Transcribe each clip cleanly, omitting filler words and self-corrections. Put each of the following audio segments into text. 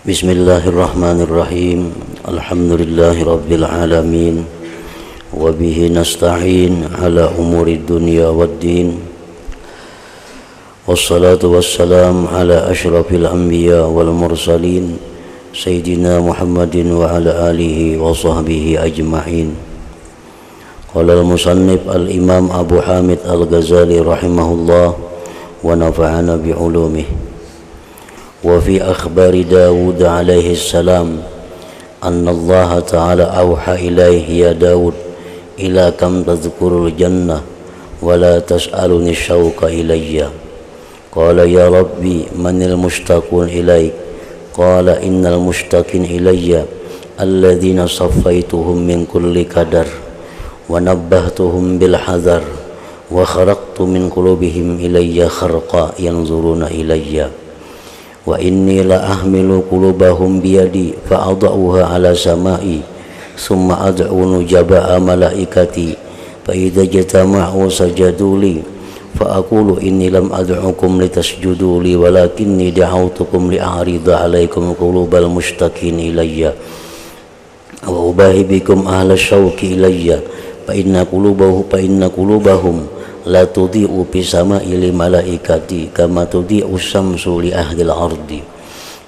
Bismillahirrahmanirrahim. Alhamdulillahi rabbil alamin. Wa bihi nasta'in ala umuri dunya waddin. Wassalatu wassalam ala ashrafil anbiya wal mursalin Sayyidina Muhammadin wa ala alihi wa sahbihi ajma'in. Qala al-musannif al-imam Abu Hamid al-Ghazali rahimahullah wa nafa'ana bi'ulumihi. وفي أخبار داود عليه السلام أن الله تعالى أوحى إليه يا داود إلى كم تذكر الجنة ولا تسألني الشوق إلي قال يا ربي من المشتاقون إليك قال إن المشتاقين إلي الذين صفيتهم من كل كدر ونبهتهم بالحذر وخرقت من قلوبهم إلي خرقا ينظرون إلي wa inni la ahmilu qulubahum biyadi fa adauha ala samai summa ad'u nujaba'a malaikati fa idza jatama'u sajaduli fa aqulu inni lam ad'ukum litasjudu li walakinni da'awtukum li a'rida 'alaikum qulubal mushtaqin ilayya wa ubahi bikum ahla syauqi ilayya fa inna qulubahum la tudhi'u bi sama'il malaikati kama tudhi'u syamsu li ahlil ardi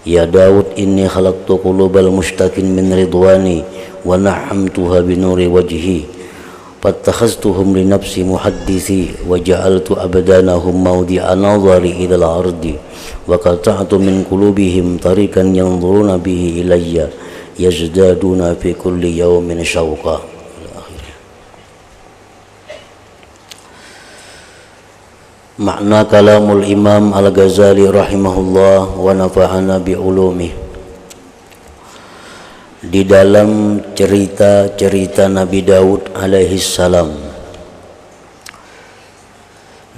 ya Daud inni khalaqtu qulubal mushtaqin min ridwani wa na'amtuha bi nuri wajhi fattakhaztuhum li nafsi muhaddisi wa ja'altu abdanahum mawdi'a nadhari ila al-ardi wa qata'tu min qulubihim tariqan yanzuruna bihi ilayya yazdaduna fi kulli yawmin syauqa. Makna kalamul Imam Al-Ghazali rahimahullah wa nafa'ana bi'ulumih. Di dalam cerita-cerita Nabi Daud alaihi salam,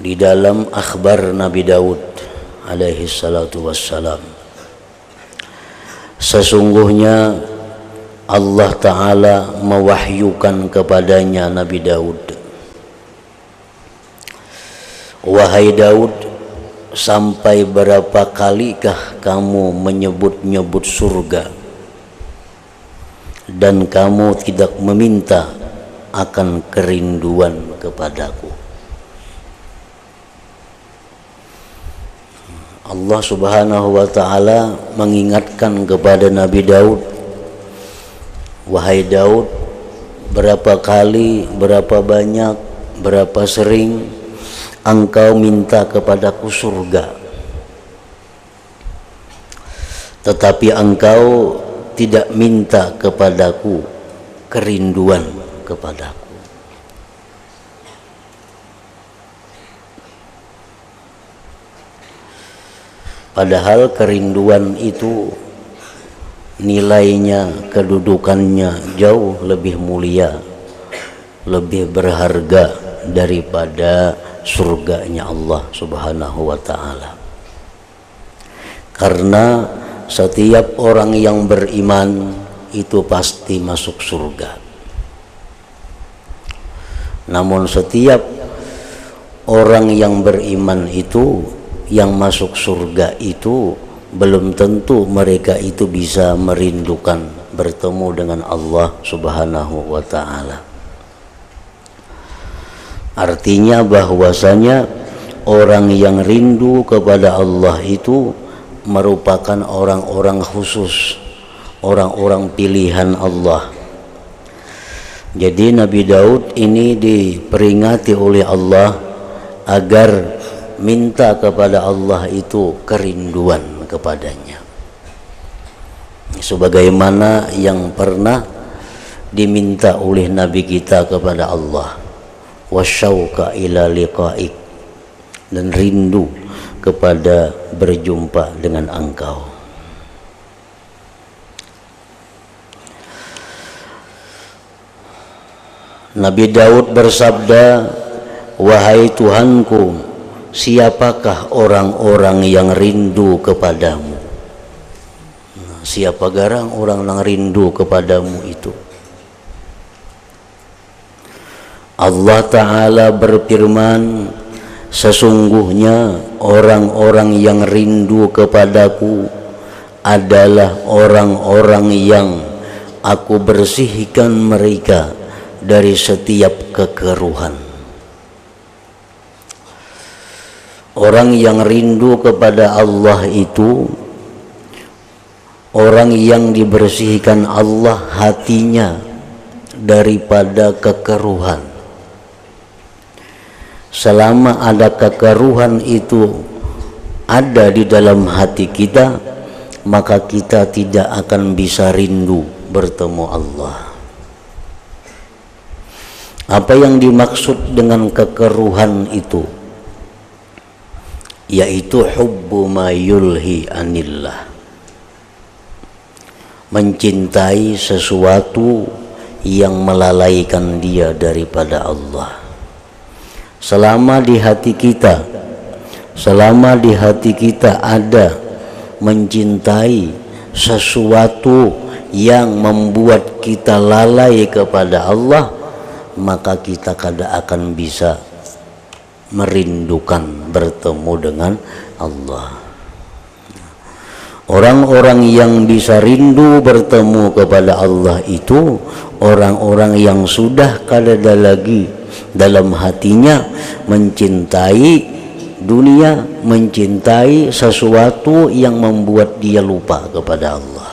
di dalam akhbar Nabi Daud alaihi salatu wassalam, sesungguhnya Allah Ta'ala mewahyukan kepadanya Nabi Daud, wahai Daud, sampai berapa kalikah kamu menyebut-nyebut surga dan kamu tidak meminta akan kerinduan kepadaku. Allah Subhanahu wa ta'ala mengingatkan kepada Nabi Daud, wahai Daud, berapa kali, berapa banyak, berapa sering engkau minta kepadaku surga, tetapi engkau tidak minta kepadaku kerinduan kepadaku. Padahal kerinduan itu nilainya, kedudukannya jauh lebih mulia, lebih berharga daripada surganya Allah Subhanahu wa ta'ala. Karena setiap orang yang beriman itu pasti masuk surga. Namun setiap orang yang beriman itu, yang masuk surga itu, belum tentu mereka itu bisa merindukan bertemu dengan Allah Subhanahu wa ta'ala. Artinya bahwasanya orang yang rindu kepada Allah itu merupakan orang-orang khusus, orang-orang pilihan Allah. Jadi Nabi Daud ini diperingati oleh Allah agar minta kepada Allah itu kerinduan kepadanya, sebagaimana yang pernah diminta oleh Nabi kita kepada Allah, wasyauqa ila liqa'ik, dan rindu kepada berjumpa dengan engkau. Nabi Daud bersabda, wahai Tuhanku, siapakah orang-orang yang rindu kepadamu? Siapa garang orang yang rindu kepadamu itu? Allah Ta'ala berfirman, sesungguhnya orang-orang yang rindu kepadaku adalah orang-orang yang aku bersihkan mereka dari setiap kekeruhan. Orang yang rindu kepada Allah itu orang yang dibersihkan Allah hatinya daripada kekeruhan. Selama ada kekeruhan itu ada di dalam hati kita, maka kita tidak akan bisa rindu bertemu Allah. Apa yang dimaksud dengan kekeruhan itu? Yaitu hubbu ma yulhi anillah, mencintai sesuatu yang melalaikan dia daripada Allah. Selama di hati kita ada mencintai sesuatu yang membuat kita lalai kepada Allah, maka kita kada akan bisa merindukan bertemu dengan Allah. Orang-orang yang bisa rindu bertemu kepada Allah itu orang-orang yang sudah kada ada lagi dalam hatinya mencintai dunia, mencintai sesuatu yang membuat dia lupa kepada Allah.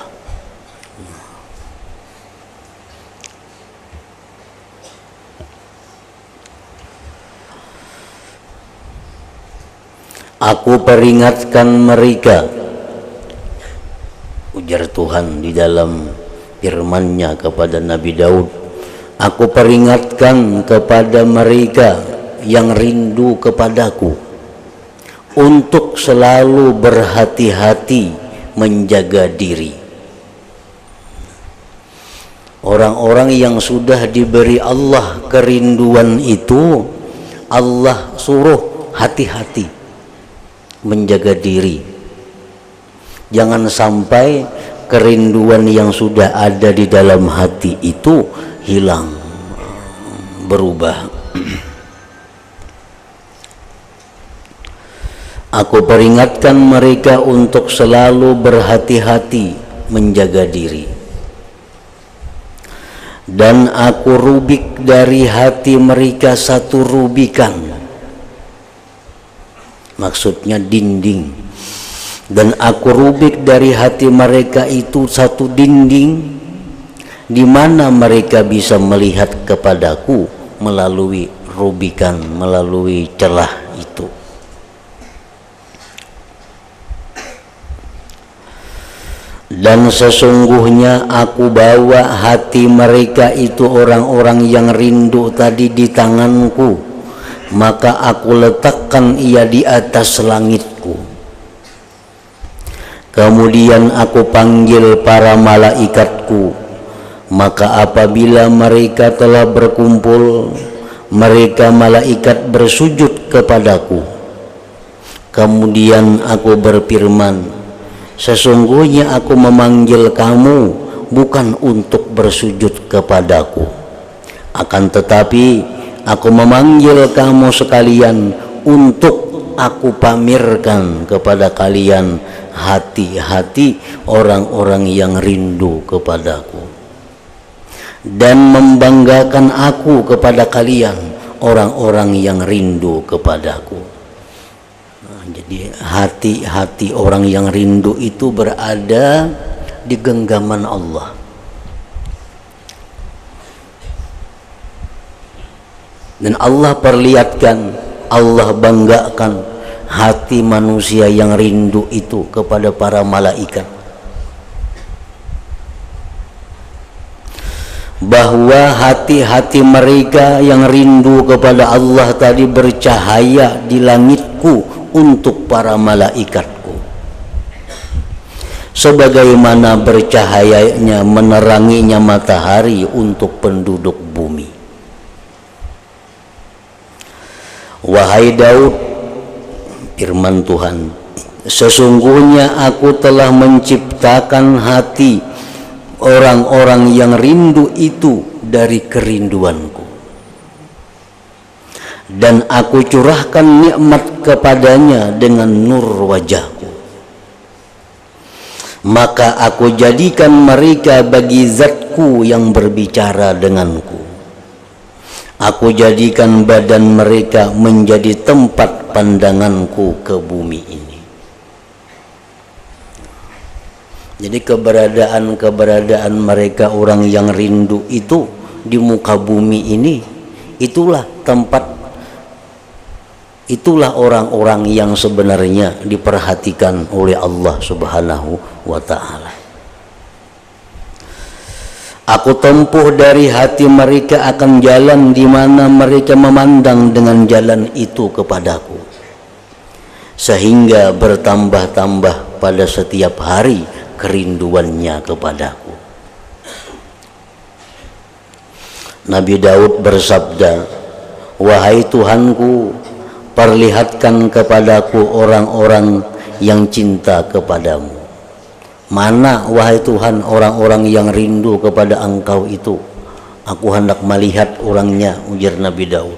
Aku peringatkan mereka, ujar Tuhan di dalam firman-Nya kepada Nabi Daud, aku peringatkan kepada mereka yang rindu kepadaku untuk selalu berhati-hati menjaga diri. Orang-orang yang sudah diberi Allah kerinduan itu, Allah suruh hati-hati menjaga diri. Jangan sampai kerinduan yang sudah ada di dalam hati itu hilang, berubah. Aku peringatkan mereka untuk selalu berhati-hati menjaga diri. Dan aku rubik dari hati mereka satu rubikan, maksudnya dinding. Dan aku rubik dari hati mereka itu satu dinding, di mana mereka bisa melihat kepadaku melalui rubikan, melalui celah itu. Dan sesungguhnya aku bawa hati mereka itu orang-orang yang rindu tadi di tanganku, maka aku letakkan ia di atas langitku. Kemudian aku panggil para malaikatku, maka apabila mereka telah berkumpul, mereka malaikat bersujud kepadaku. Kemudian aku berfirman, sesungguhnya aku memanggil kamu bukan untuk bersujud kepadaku, akan tetapi aku memanggil kamu sekalian untuk aku pamerkan kepada kalian hati-hati orang-orang yang rindu kepadaku, dan membanggakan aku kepada kalian orang-orang yang rindu kepadaku. Jadi hati-hati orang yang rindu itu berada di genggaman Allah. Dan Allah perlihatkan, Allah banggakan hati manusia yang rindu itu kepada para malaikat, bahwa hati-hati mereka yang rindu kepada Allah tadi bercahaya di langitku untuk para malaikatku, sebagaimana bercahayanya meneranginya matahari untuk penduduk bumi. Wahai Daud, firman Tuhan, sesungguhnya aku telah menciptakan hati orang-orang yang rindu itu dari kerinduanku, dan aku curahkan nikmat kepadanya dengan nur wajahku. maka aku jadikan mereka bagi zatku yang berbicara denganku. Aku jadikan badan mereka menjadi tempat pandanganku ke bumi ini. Jadi keberadaan mereka orang yang rindu itu di muka bumi ini, itulah tempat, itulah orang-orang yang sebenarnya diperhatikan oleh Allah Subhanahu wa ta'ala. Aku tempuh dari hati mereka akan jalan di mana mereka memandang dengan jalan itu kepadaku, sehingga bertambah-tambah pada setiap hari kerinduannya kepadaku. Nabi Daud bersabda, wahai Tuhanku, perlihatkan kepadaku orang-orang yang cinta kepadamu. Mana wahai Tuhan orang-orang yang rindu kepada Engkau itu? Aku hendak melihat orangnya, ujar Nabi Daud.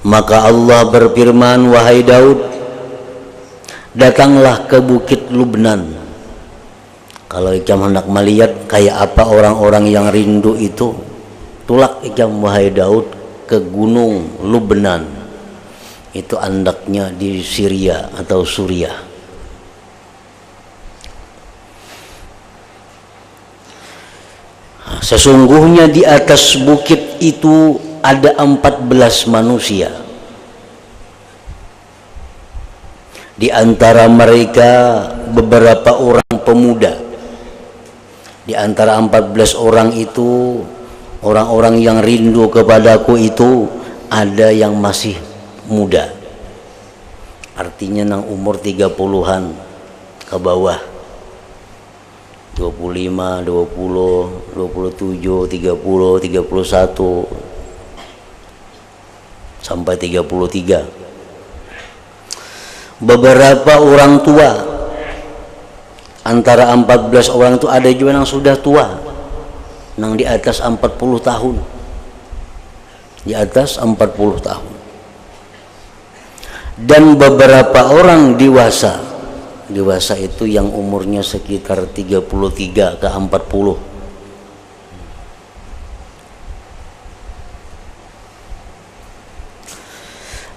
Maka Allah berfirman, wahai Daud, datanglah ke bukit Lubnan. Kalau ikam hendak melihat kayak apa orang-orang yang rindu itu, tulak ikam wahai Daud ke gunung Lubnan. Itu andaknya di Syria atau Suriah. Sesungguhnya di atas bukit itu ada 14 manusia. Di antara mereka beberapa orang pemuda. Di antara 14 orang itu, orang-orang yang rindu kepadaku itu ada yang masih muda. Artinya nang umur 30-an ke bawah. 25, 20, 27, 30, 31 sampai 33. Beberapa orang tua, antara 14 orang itu ada juga yang sudah tua, yang di atas 40 tahun, di atas 40 tahun, dan beberapa orang dewasa. Dewasa itu yang umurnya sekitar 33 ke 40.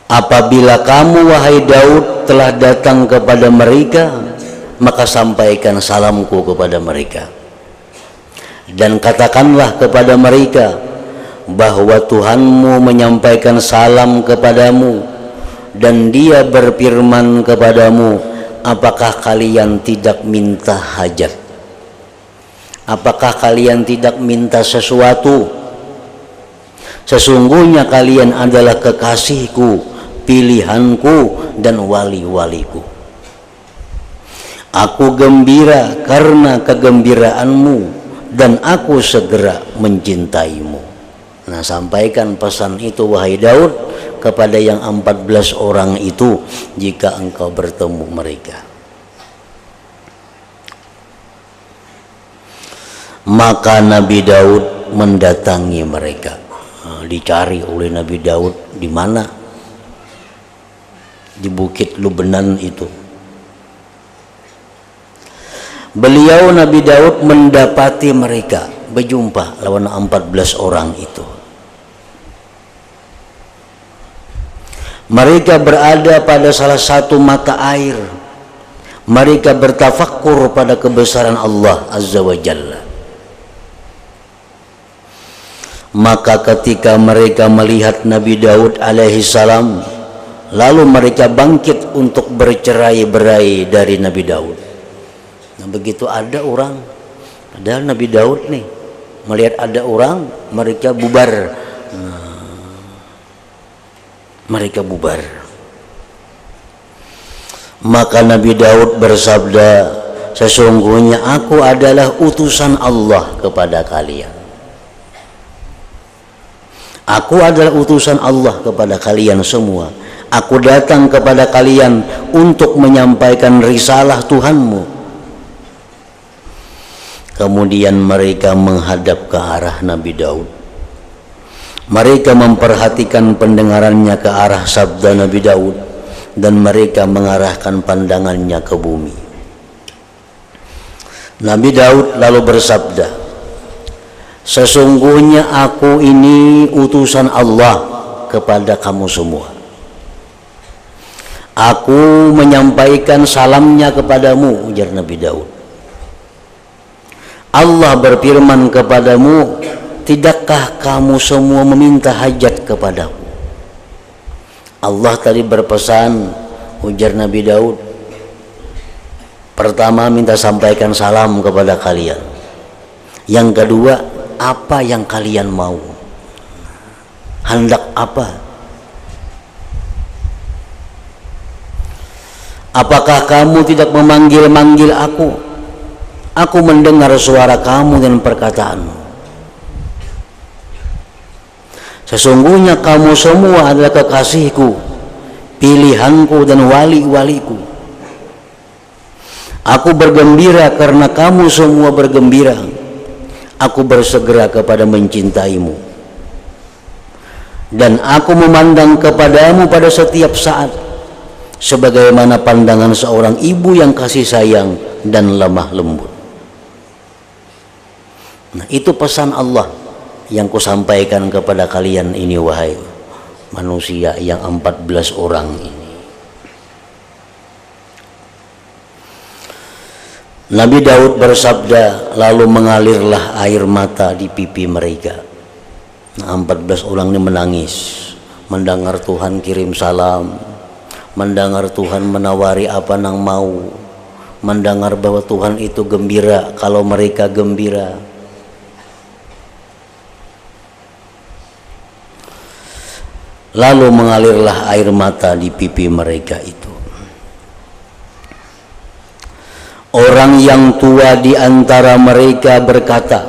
Apabila kamu wahai Daud telah datang kepada mereka, maka sampaikan salamku kepada mereka, dan katakanlah kepada mereka bahwa Tuhanmu menyampaikan salam kepadamu, dan Dia berfirman kepadamu, apakah kalian tidak minta hajat? Apakah kalian tidak minta sesuatu? Sesungguhnya kalian adalah kekasihku, pilihanku, dan wali-waliku. Aku gembira karena kegembiraanmu, dan aku segera mencintaimu. Nah, sampaikan pesan itu wahai Daud kepada yang 14 orang itu jika engkau bertemu mereka. Maka Nabi Daud mendatangi mereka. Dicari oleh Nabi Daud di mana? Di bukit Lubnan itu. Beliau Nabi Daud mendapati mereka, berjumpa lawan 14 orang itu. Mereka berada pada salah satu mata air. Mereka bertafakkur pada kebesaran Allah Azza wa Jalla. Maka ketika mereka melihat Nabi Daud alaihi salam, lalu mereka bangkit untuk bercerai-berai dari Nabi Daud. Nah, begitu ada orang, padahal Nabi Daud nih melihat ada orang, mereka bubar. Mereka bubar. Maka Nabi Daud bersabda, sesungguhnya aku adalah utusan Allah kepada kalian. Aku adalah utusan Allah kepada kalian semua. Aku datang kepada kalian untuk menyampaikan risalah Tuhanmu. Kemudian mereka menghadap ke arah Nabi Daud. Mereka memperhatikan pendengarannya ke arah sabda Nabi Daud, dan mereka mengarahkan pandangannya ke bumi. Nabi Daud lalu bersabda, sesungguhnya aku ini utusan Allah kepada kamu semua. Aku menyampaikan salamnya kepadamu, ujar Nabi Daud. Allah berfirman kepadamu, tidakkah kamu semua meminta hajat kepadaku? Allah tadi berpesan, ujar Nabi Daud, pertama minta sampaikan salam kepada kalian. Yang kedua, apa yang kalian mau? Hendak apa? Apakah kamu tidak memanggil-manggil aku? Aku mendengar suara kamu dan perkataanmu. Sesungguhnya kamu semua adalah kekasihku, pilihanku dan wali-waliku. Aku bergembira karena kamu semua bergembira. Aku bersegera kepada mencintaimu. Dan aku memandang kepadamu pada setiap saat, sebagaimana pandangan seorang ibu yang kasih sayang dan lemah lembut. Nah, itu pesan Allah yang kusampaikan kepada kalian ini, wahai manusia yang 14 orang ini. Nabi Daud bersabda, lalu mengalirlah air mata di pipi mereka. Nah, 14 orang ini menangis mendengar Tuhan kirim salam, mendengar Tuhan menawari apa yang mau, mendengar bahwa Tuhan itu gembira kalau mereka gembira. Lalu mengalirlah air mata di pipi mereka itu. Orang yang tua di antara mereka berkata,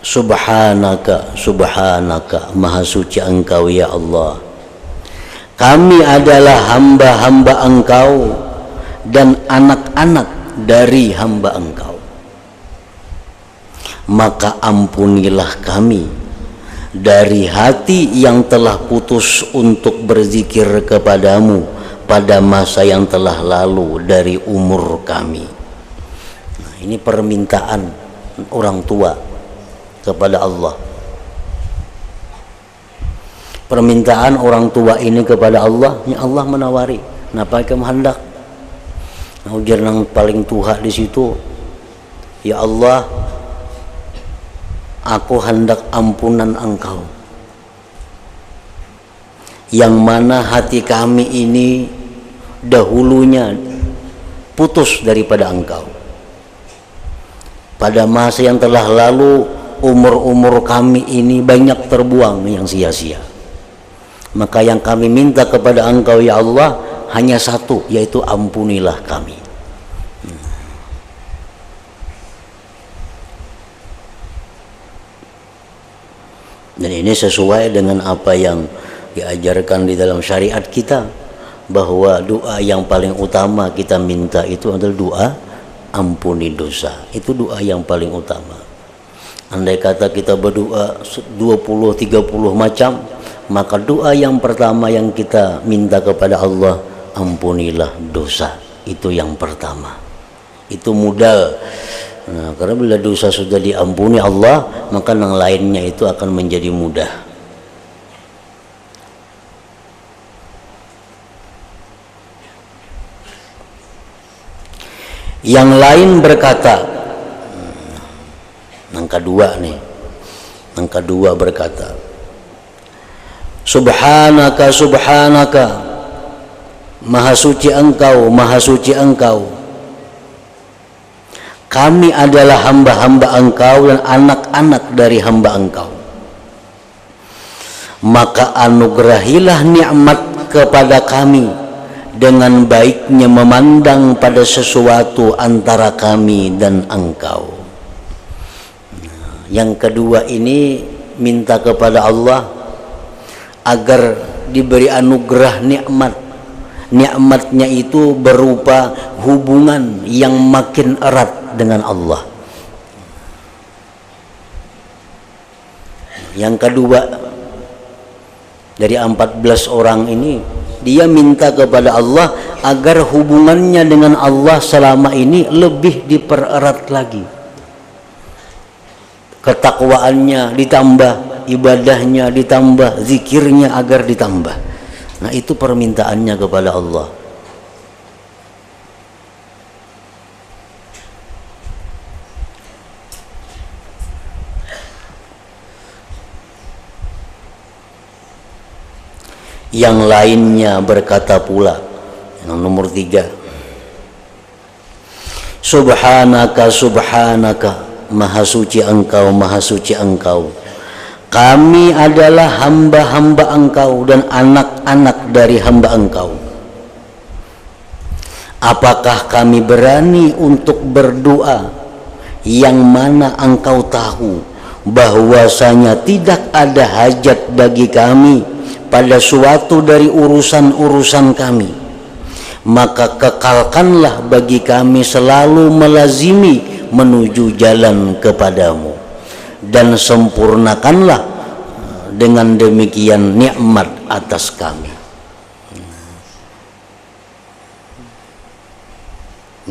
Subhanaka, Subhanaka, Maha Suci Engkau ya Allah. Kami adalah hamba-hamba Engkau dan anak-anak dari hamba Engkau. Maka ampunilah kami dari hati yang telah putus untuk berzikir kepadamu pada masa yang telah lalu dari umur kami. Nah, ini permintaan orang tua kepada Allah. Permintaan orang tua ini kepada Allah, ya Allah menawari, napa kamu hendak? Nah, ujar yang paling tua di situ, ya Allah, aku hendak ampunan Engkau, yang mana hati kami ini dahulunya putus daripada Engkau. Pada masa yang telah lalu, umur-umur kami ini banyak terbuang yang sia-sia. Maka yang kami minta kepada Engkau ya Allah hanya satu, yaitu ampunilah kami. Dan ini sesuai dengan apa yang diajarkan di dalam syariat kita, bahwa doa yang paling utama kita minta itu adalah doa ampuni dosa. Itu doa yang paling utama. Andai kata kita berdoa 20-30 macam, maka doa yang pertama yang kita minta kepada Allah, ampunilah dosa. Itu yang pertama. Itu modal. Nah, karena bila dosa sudah diampuni Allah, maka yang lainnya itu akan menjadi mudah. Yang lain berkata, yang kedua nih, yang kedua berkata, Subhanaka, Subhanaka, Maha Suci Engkau, Maha Suci Engkau. Kami adalah hamba-hamba Engkau dan anak-anak dari hamba Engkau. Maka anugerahilah nikmat kepada kami dengan baiknya memandang pada sesuatu antara kami dan Engkau. Yang kedua ini minta kepada Allah agar diberi anugerah nikmat. Nikmatnya itu berupa hubungan yang makin erat dengan Allah. Yang kedua, dari 14 orang ini, dia minta kepada Allah agar hubungannya dengan Allah selama ini lebih dipererat lagi. Ketakwaannya ditambah, ibadahnya ditambah, zikirnya agar ditambah. Nah, itu permintaannya kepada Allah. Yang lainnya berkata pula, yang nomor 3, Subhanaka, Subhanaka, Maha suci Engkau, Maha suci Engkau. Kami adalah hamba-hamba Engkau dan anak-anak dari hamba Engkau. Apakah kami berani untuk berdoa yang mana Engkau tahu bahwasanya tidak ada hajat bagi kami pada suatu dari urusan-urusan kami? Maka kekalkanlah bagi kami selalu melazimi menuju jalan kepadamu, dan sempurnakanlah dengan demikian nikmat atas kami.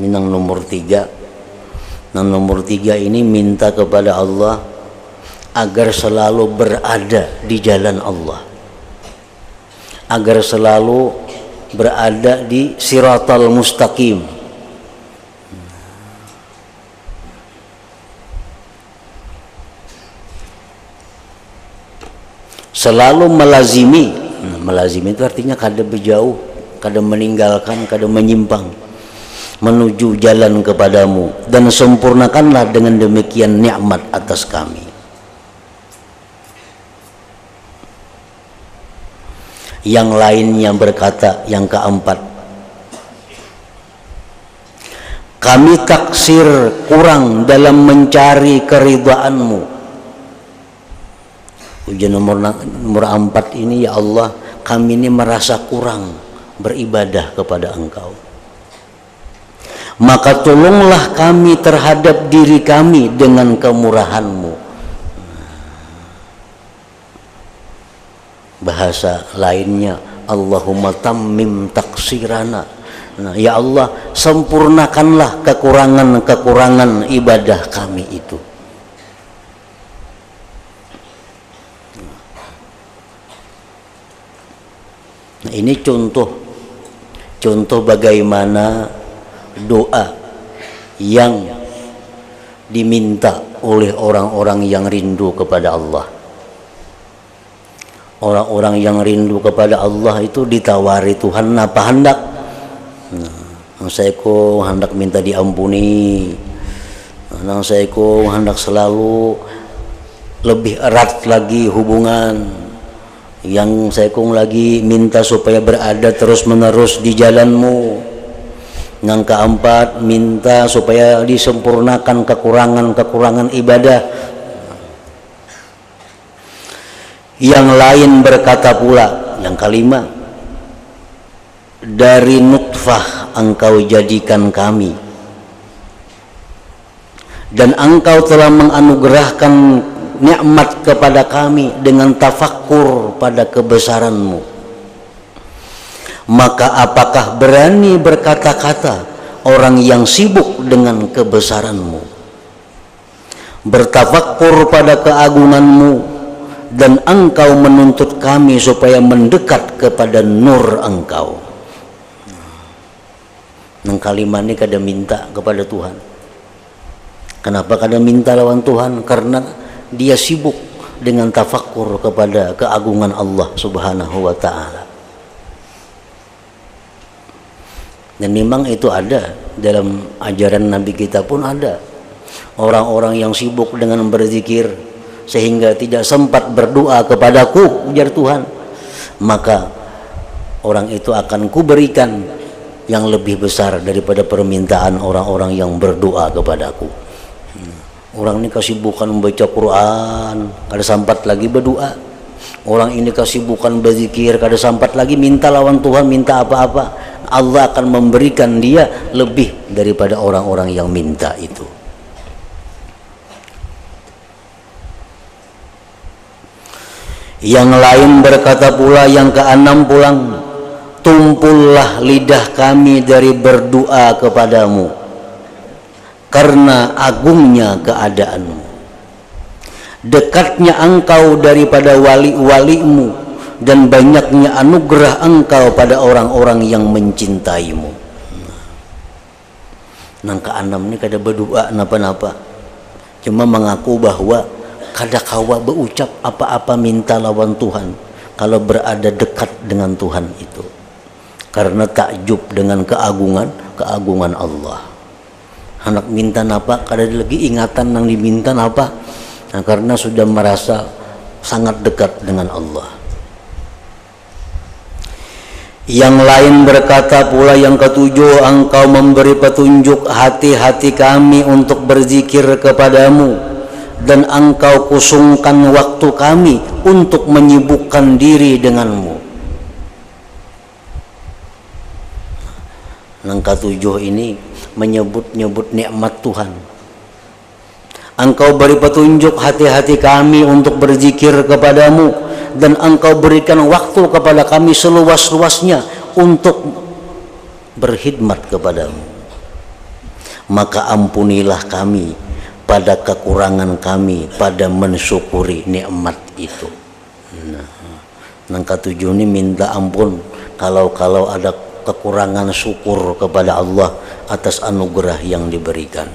Ini yang nomor 3. Yang nomor 3 ini minta kepada Allah agar selalu berada di jalan Allah, agar selalu berada di siratal mustaqim. Selalu melazimi. Melazimi itu artinya kada berjauh, kada meninggalkan, kada menyimpang, menuju jalan kepadamu, dan sempurnakanlah dengan demikian nikmat atas kami. Yang lainnya berkata, yang keempat, kami taksir kurang dalam mencari keridhaanmu. Ujian nomor 4 ini, ya Allah, kami ini merasa kurang beribadah kepada Engkau. Maka tolonglah kami terhadap diri kami dengan kemurahan-Mu. Bahasa lainnya, Allahumma tammim taksirana. Nah, ya Allah, sempurnakanlah kekurangan-kekurangan ibadah kami itu. Nah, ini contoh bagaimana doa yang diminta oleh orang-orang yang rindu kepada Allah. Orang-orang yang rindu kepada Allah itu ditawari Tuhan apa hendak. Nah, saya ko hendak minta diampuni. Nah, saya ko hendak selalu lebih erat lagi hubungan. Yang saya kong lagi minta supaya berada terus menerus di jalan-Mu. Yang keempat, minta supaya disempurnakan kekurangan-kekurangan ibadah. Yang lain berkata pula, yang kelima, dari nutfah Engkau jadikan kami, dan Engkau telah menganugerahkan nikmat kepada kami dengan tafakkur pada kebesaran-Mu. Maka apakah berani berkata-kata orang yang sibuk dengan kebesaran-Mu, bertafakkur pada keagungan-Mu, dan Engkau menuntut kami supaya mendekat kepada nur Engkau. Nang kalimat ini kada minta kepada Tuhan. Kenapa kada minta lawan Tuhan? Karena dia sibuk dengan tafakkur kepada keagungan Allah Subhanahu wa ta'ala. Dan memang itu ada dalam ajaran Nabi kita pun ada. Orang-orang yang sibuk dengan berzikir sehingga tidak sempat berdoa kepadaku, ujar Tuhan, maka orang itu akan kuberikan yang lebih besar daripada permintaan orang-orang yang berdoa kepadaku. Orang ini kesibukan membaca Quran, kada sempat lagi berdoa. Orang ini kesibukan berzikir, kada sempat lagi minta lawan Tuhan, minta apa-apa. Allah akan memberikan dia lebih daripada orang-orang yang minta itu. Yang lain berkata pula, yang keenam pulang, tumpullah lidah kami dari berdoa kepadamu karena agungnya keadaanmu, dekatnya engkau daripada wali-walimu, dan banyaknya anugerah engkau pada orang-orang yang mencintaimu. Nangka anam ni kada berdoa napa-napa, cuma mengaku bahwa kada kawa berucap apa-apa minta lawan Tuhan kalau berada dekat dengan Tuhan itu, karena takjub dengan keagungan Allah. Anak minta napa kada lagi ingatan nang diminta napa, nah, karena sudah merasa sangat dekat dengan Allah. Yang lain berkata pula yang ketujuh, engkau memberi petunjuk hati-hati kami untuk berzikir kepadamu, dan engkau kosongkan waktu kami untuk menyibukkan diri denganmu. Yang ketujuh ini menyebut-nyebut nikmat Tuhan. Engkau beri petunjuk hati-hati kami untuk berzikir kepadamu, dan engkau berikan waktu kepada kami seluas-luasnya untuk berkhidmat kepadamu. Maka ampunilah kami pada kekurangan kami pada mensyukuri nikmat itu. Yang ketujuh ini minta ampun kalau ada kekurangan syukur kepada Allah atas anugerah yang diberikan.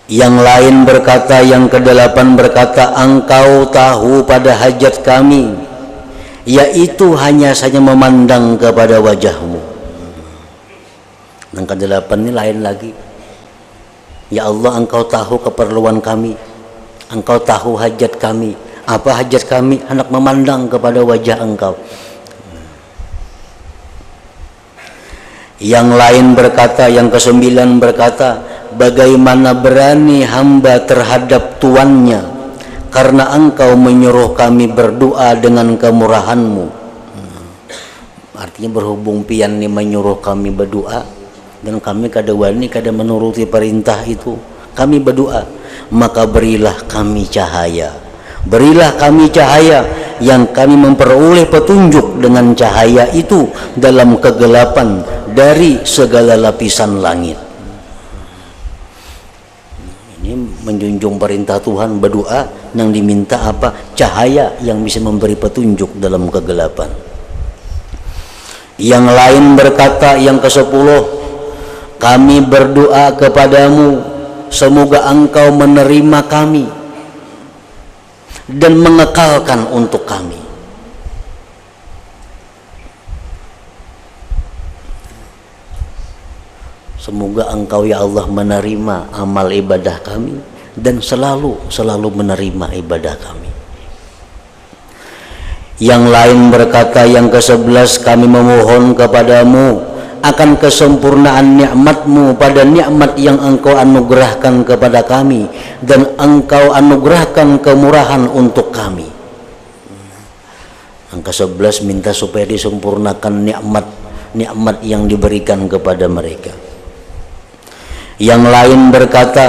Yang lain berkata, yang kedelapan berkata, engkau tahu pada hajat kami, yaitu hanya saja memandang kepada wajahmu. Yang kedelapan ini lain lagi. Ya Allah, engkau tahu keperluan kami, engkau tahu hajat kami. Apa hajat kami? Hendak memandang kepada wajah engkau. Yang lain berkata, yang kesembilan berkata, bagaimana berani hamba terhadap tuannya, karena engkau menyuruh kami berdoa dengan kemurahanmu. Artinya berhubung pian ni menyuruh kami berdoa, dan kami kada wani kada menuruti perintah itu, kami berdoa, maka berilah kami cahaya. Berilah kami cahaya yang kami memperoleh petunjuk dengan cahaya itu dalam kegelapan dari segala lapisan langit. Ini menjunjung perintah Tuhan, berdoa yang diminta apa? Cahaya yang bisa memberi petunjuk dalam kegelapan. Yang lain berkata, yang ke-10, kami berdoa kepadamu semoga engkau menerima kami dan mengekalkan untuk kami. Semoga engkau ya Allah menerima amal ibadah kami dan selalu menerima ibadah kami. Yang lain berkata, yang ke-11, kami memohon kepadamu akan kesempurnaan nikmatmu pada nikmat yang engkau anugerahkan kepada kami, dan engkau anugerahkan kemurahan untuk kami. Yang ke-11 minta supaya disempurnakan nikmat yang diberikan kepada mereka. Yang lain berkata,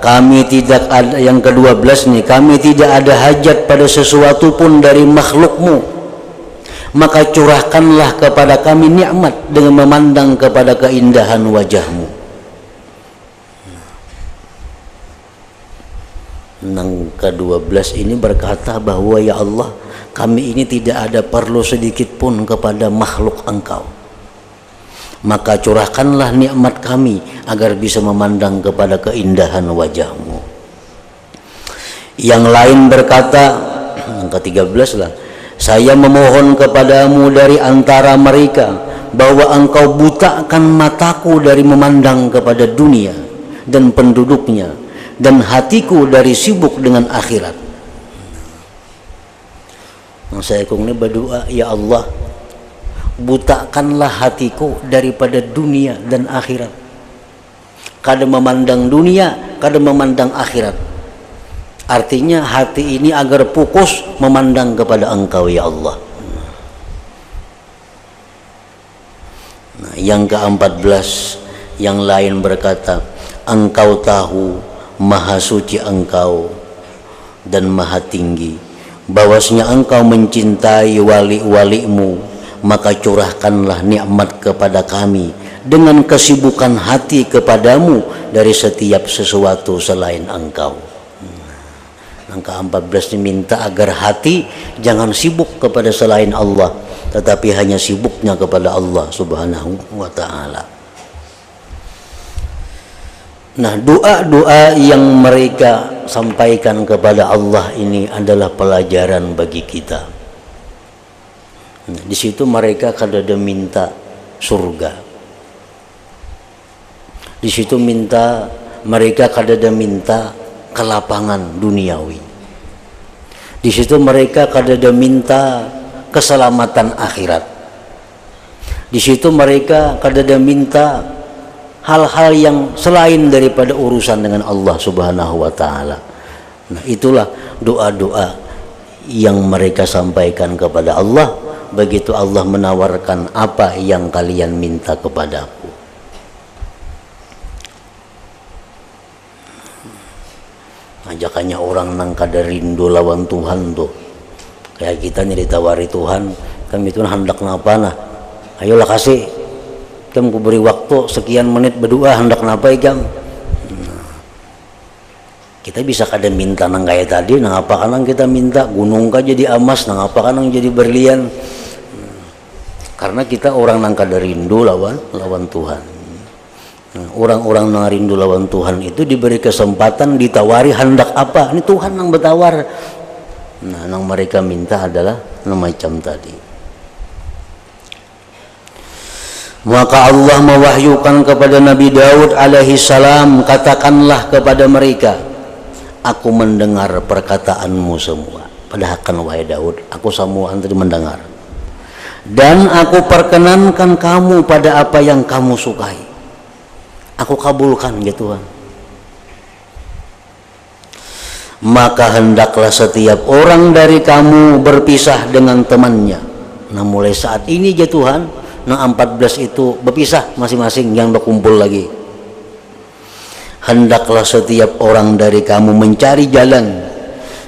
kami tidak ada, yang ke-12 nih, kami tidak ada hajat pada sesuatu pun dari makhlukmu, maka curahkanlah kepada kami nikmat dengan memandang kepada keindahan wajahmu. Yang ke-12 ini berkata bahwa ya Allah, kami ini tidak ada perlu sedikit pun kepada makhluk engkau, maka curahkanlah nikmat kami agar bisa memandang kepada keindahan wajahmu. Yang lain berkata, yang ke-13 lah, saya memohon kepadamu dari antara mereka bahwa engkau butakan mataku dari memandang kepada dunia dan penduduknya, dan hatiku dari sibuk dengan akhirat. Saya kong ini berdoa, ya Allah, butakanlah hatiku daripada dunia dan akhirat. Kada memandang dunia, kada memandang akhirat. Artinya hati ini agar fokus memandang kepada engkau ya Allah. Nah, yang ke-14, yang lain berkata, engkau tahu, maha suci engkau dan maha tinggi, bahwasanya engkau mencintai wali-walimu maka curahkanlah nikmat kepada kami dengan kesibukan hati kepadamu dari setiap sesuatu selain Engkau. Angka 14 diminta agar hati jangan sibuk kepada selain Allah, tetapi hanya sibuknya kepada Allah Subhanahu wa ta'ala. Nah, doa-doa yang mereka sampaikan kepada Allah ini adalah pelajaran bagi kita. Nah, di situ mereka kadada minta surga. Di situ mereka kadada minta kelapangan duniawi. Di situ mereka kadada minta keselamatan akhirat. Di situ mereka kadada minta hal-hal yang selain daripada urusan dengan Allah Subhanahu wa ta'ala. Nah, itulah doa-doa yang mereka sampaikan kepada Allah begitu Allah menawarkan, apa yang kalian minta kepadaku. Ajakannya orang nang kada rindu lawan Tuhan tuh, kayak kita nih ditawari Tuhan, kami itu hendak napa nah, ayolah kasih, kamu beri waktu sekian menit berdoa, hendak napa ikam. Kita bisa kada minta nang kayak tadi, nang apa kanang kita minta gunung ka jadi emas, nang apa kanang jadi berlian. Karena kita orang nang kada rindu lawan Tuhan. Nah, orang-orang nang rindu lawan Tuhan itu diberi kesempatan ditawari hendak apa, ini Tuhan nang bertawar. Nah, nang mereka minta adalah macam tadi. Maka Allah mewahyukan kepada Nabi Daud alaihi salam, katakanlah kepada mereka, aku mendengar perkataanmu semua. Padahal kan wahai Daud, aku semua antri mendengar. Dan aku perkenankan kamu pada apa yang kamu sukai. Aku kabulkan ya Tuhan. Maka hendaklah setiap orang dari kamu berpisah dengan temannya. Nah, mulai saat ini ya Tuhan, nah 14 itu berpisah masing-masing, yang berkumpul lagi. Hendaklah setiap orang dari kamu mencari jalan.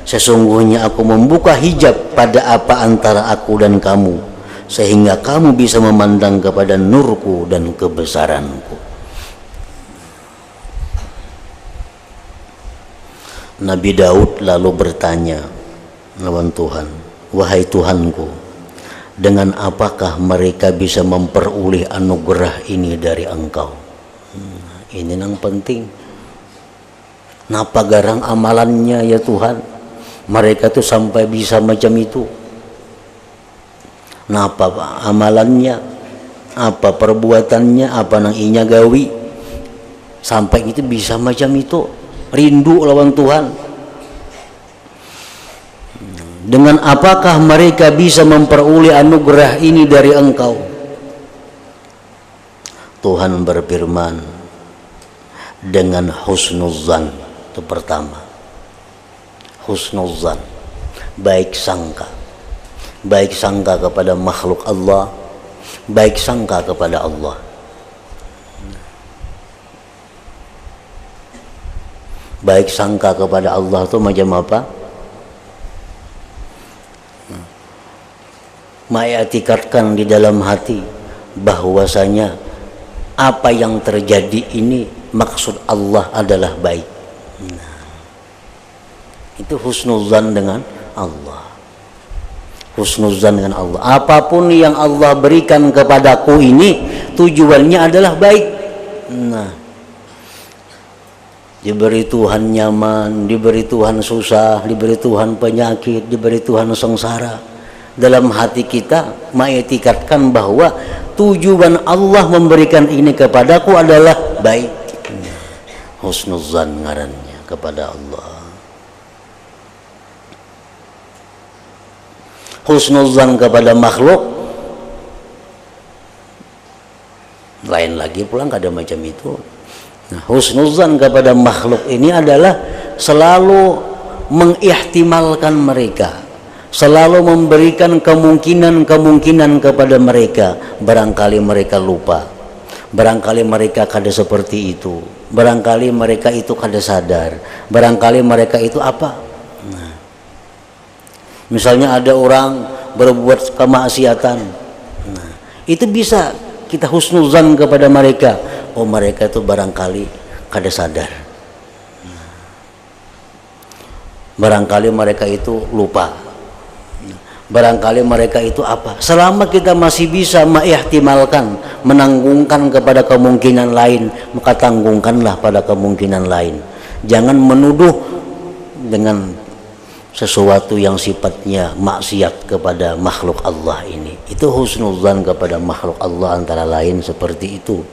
Sesungguhnya aku membuka hijab pada apa antara aku dan kamu, sehingga kamu bisa memandang kepada nurku dan kebesaranku. Nabi Daud lalu bertanya lawan Tuhan, wahai Tuhanku, dengan apakah mereka bisa memperoleh anugerah ini dari Engkau? Ini yang penting. Napa garang amalannya ya Tuhan, mereka tuh sampai bisa macam itu? Napa amalannya, apa perbuatannya, apa nang inya gawi sampai itu bisa macam itu, rindu lawan Tuhan? Dengan apakah mereka bisa memperoleh anugerah ini dari Engkau? Tuhan berfirman, dengan husnuzan. Itu pertama, husnuzan, baik sangka kepada makhluk Allah, baik sangka kepada Allah. Baik sangka kepada Allah itu macam apa? Mengiktikadkan di dalam hati bahwasanya apa yang terjadi ini maksud Allah adalah baik. Nah, itu husnuzan dengan Allah. Husnuzan dengan Allah. Apapun yang Allah berikan kepadaku ini tujuannya adalah baik. Nah, diberi Tuhan nyaman, diberi Tuhan susah, diberi Tuhan penyakit, diberi Tuhan sengsara. Dalam hati kita mengiktikadkan bahwa tujuan Allah memberikan ini kepadaku adalah baik. Husnuzan ngarannya kepada Allah. Husnuzan kepada makhluk lain lagi, pulang kada macam itu. Nah, husnuzan kepada makhluk ini adalah selalu mengihtimalkan mereka, selalu memberikan kemungkinan kepada mereka. Barangkali mereka lupa, barangkali mereka kada seperti itu, barangkali mereka itu kada sadar, barangkali mereka itu apa. Nah, misalnya ada orang berbuat kemaksiatan, Itu bisa kita husnuzan kepada mereka. Oh, mereka itu barangkali kada sadar. Barangkali mereka itu lupa. Barangkali mereka itu apa. Selama kita masih bisa mengihtimalkan, menanggungkan kepada kemungkinan lain, maka tanggungkanlah pada kemungkinan lain. Jangan menuduh dengan sesuatu yang sifatnya maksiat kepada makhluk Allah ini. Itu husnuzan kepada makhluk Allah antara lain seperti itu.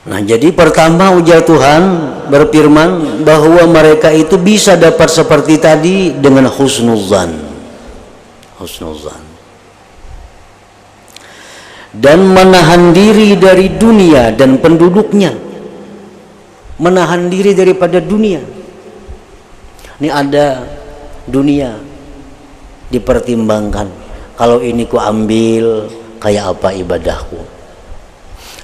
Nah, jadi pertama ujar Tuhan berfirman bahwa mereka itu bisa dapat seperti tadi dengan husnuzan. Husnuzan. Dan menahan diri dari dunia dan penduduknya. Menahan diri daripada dunia. Ini ada dunia dipertimbangkan. Kalau ini ku ambil, kayak apa ibadahku?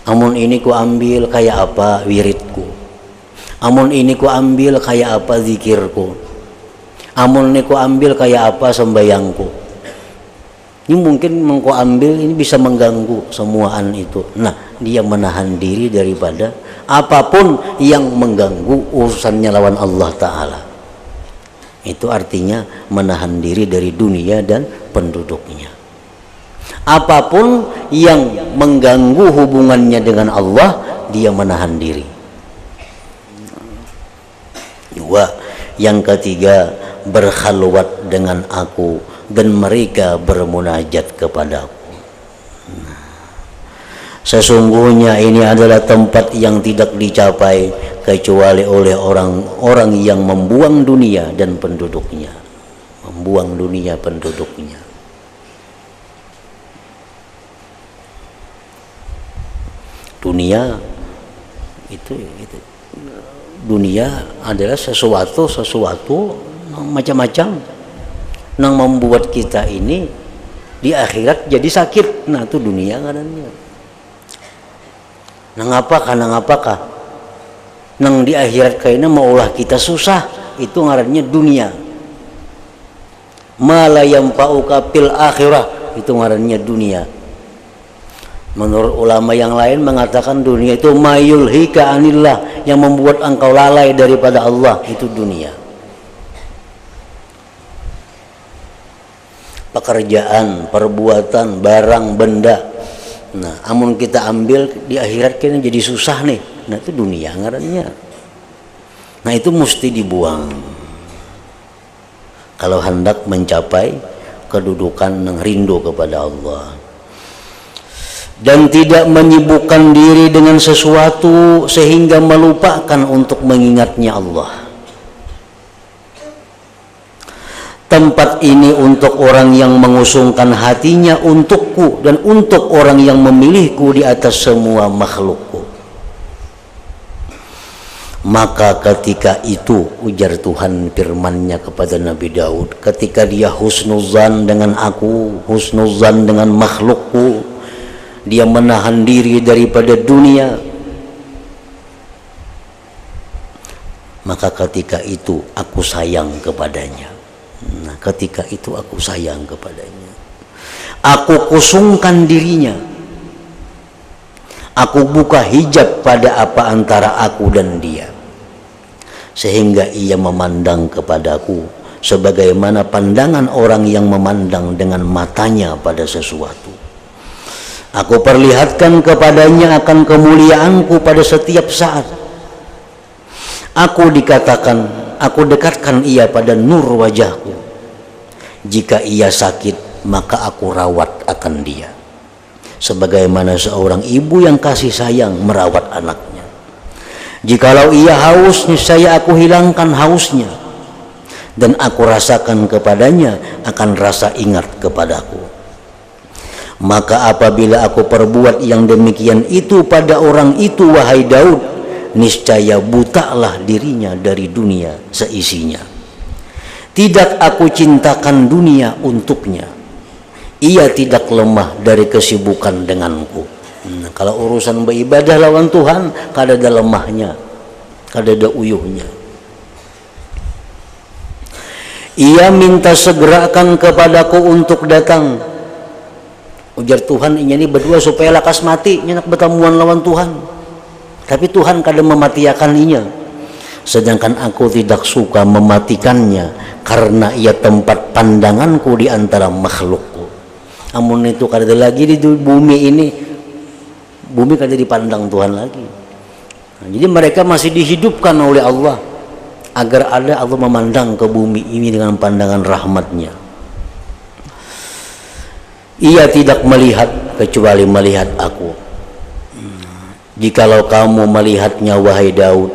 Amun ini ku ambil, kayak apa wiridku? Amun ini ku ambil, kayak apa zikirku? Amun ini ku ambil, kayak apa sembayangku? Ini mungkin mengku ambil, ini bisa mengganggu semuaan itu. Nah, dia menahan diri daripada apapun yang mengganggu urusannya lawan Allah Ta'ala. Itu artinya menahan diri dari dunia dan penduduknya. Apapun yang mengganggu hubungannya dengan Allah, dia menahan diri. Dua, yang ketiga, berkhalwat dengan aku dan mereka bermunajat kepadaku. Sesungguhnya ini adalah tempat yang tidak dicapai kecuali oleh orang-orang yang membuang dunia dan penduduknya. Membuang dunia penduduknya. Dunia itu dunia adalah sesuatu macam-macam yang membuat kita ini di akhirat jadi sakit. Nah, itu dunia ngarannya. Nang apakah nang di akhirat kayaknya maulah kita susah, itu ngarannya dunia. Ma la yanfa'uka fil akhirah, itu ngarannya dunia. Menurut ulama yang lain mengatakan dunia itu mayulhika anillah, yang membuat engkau lalai daripada Allah, itu dunia. Pekerjaan, perbuatan, barang, benda. Nah, amun kita ambil di akhirat kayaknya jadi susah nih. Nah, itu dunia ngarannya. Nah, itu mesti dibuang kalau hendak mencapai kedudukan yang rindu kepada Allah. Dan tidak menyibukkan diri dengan sesuatu sehingga melupakan untuk mengingatnya Allah. Tempat ini untuk orang yang mengusungkan hatinya untukku dan untuk orang yang memilihku di atas semua makhlukku. Maka ketika itu, ujar Tuhan firman-Nya kepada Nabi Daud, ketika dia husnuzan dengan aku, husnuzan dengan makhlukku, dia menahan diri daripada dunia, maka ketika itu aku sayang kepadanya. Nah, ketika itu aku sayang kepadanya. Aku kusungkan dirinya. Aku buka hijab pada apa antara aku dan dia, sehingga ia memandang kepadaku sebagaimana pandangan orang yang memandang dengan matanya pada sesuatu. Aku perlihatkan kepadanya akan kemuliaanku pada setiap saat. Aku dekatkan ia pada nur wajahku. Jika ia sakit, maka aku rawat akan dia. Sebagaimana seorang ibu yang kasih sayang merawat anaknya. Jikalau ia haus, niscaya aku hilangkan hausnya. Dan aku rasakan kepadanya akan rasa ingat kepadaku. Maka apabila aku perbuat yang demikian itu pada orang itu, wahai Daud, niscaya butalah dirinya dari dunia seisinya. Tidak aku cintakan dunia untuknya. Ia tidak lemah dari kesibukan denganku. Kalau urusan beribadah lawan Tuhan, kada ada lemahnya, kada ada uyuhnya. Ia minta segerakan kepadaku untuk datang. Ujar Tuhan, ini berdua supaya lakas mati nyenak bertemuan lawan Tuhan. Tapi Tuhan kadang mematiakan inya. Sedangkan aku tidak suka mematikannya karena ia tempat pandanganku di antara makhlukku. Amun itu kada lagi di bumi ini, bumi kada dipandang Tuhan lagi. Nah, jadi mereka masih dihidupkan oleh Allah agar ada Allah memandang ke bumi ini dengan pandangan rahmatnya. Ia tidak melihat kecuali melihat aku. Jikalau kamu melihatnya wahai Daud,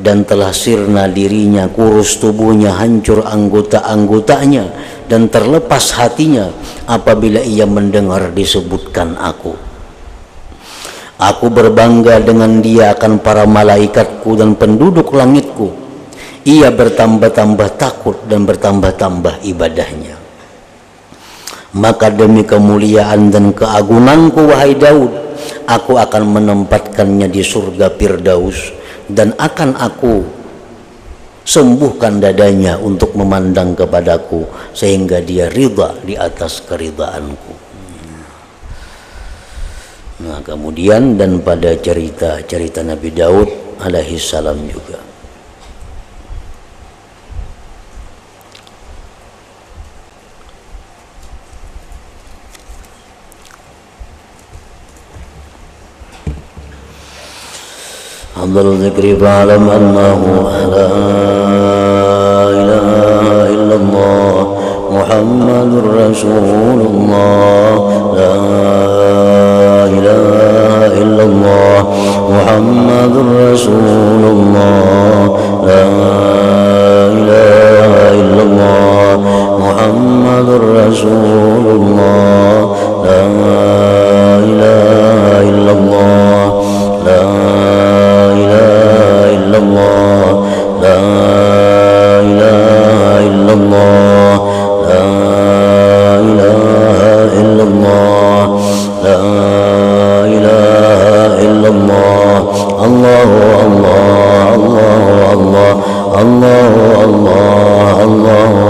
dan telah sirna dirinya, kurus tubuhnya, hancur anggota-anggotanya, dan terlepas hatinya apabila ia mendengar disebutkan aku. Aku berbangga dengan dia akan para malaikatku dan penduduk langitku. Ia bertambah-tambah takut dan bertambah-tambah ibadahnya. Maka demi kemuliaan dan keagunganku wahai Daud, aku akan menempatkannya di surga Firdaus, dan akan aku sembuhkan dadanya untuk memandang kepadaku sehingga dia ridha di atas keridaanku. Nah, kemudian dan pada cerita Nabi Daud alaihi salam juga. أفضل الذكر فاعلم أنه لا إله إلا الله محمد رسول الله لا إله إلا الله محمد رسول الله لا إله إلا الله محمد رسول الله لا إله إلا الله لا الله لا إله إلا الله لا إله إلا الله لا إله إلا الله الله الله الله الله الله الله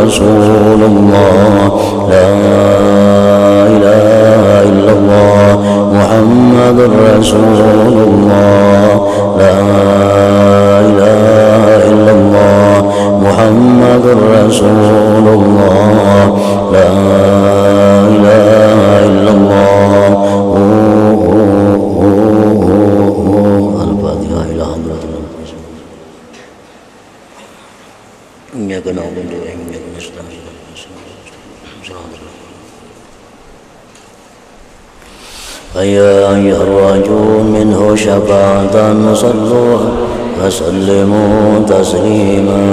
رسول الله لا إله إلا الله محمد رسول الله لا إله إلا الله محمد رسول الله لا إله إلا الله الفاتحة إلى حضرة إياك نعبد وإياك نستعين فيا أيها الرجل منه شفاعة صلوا وسلموا تسليما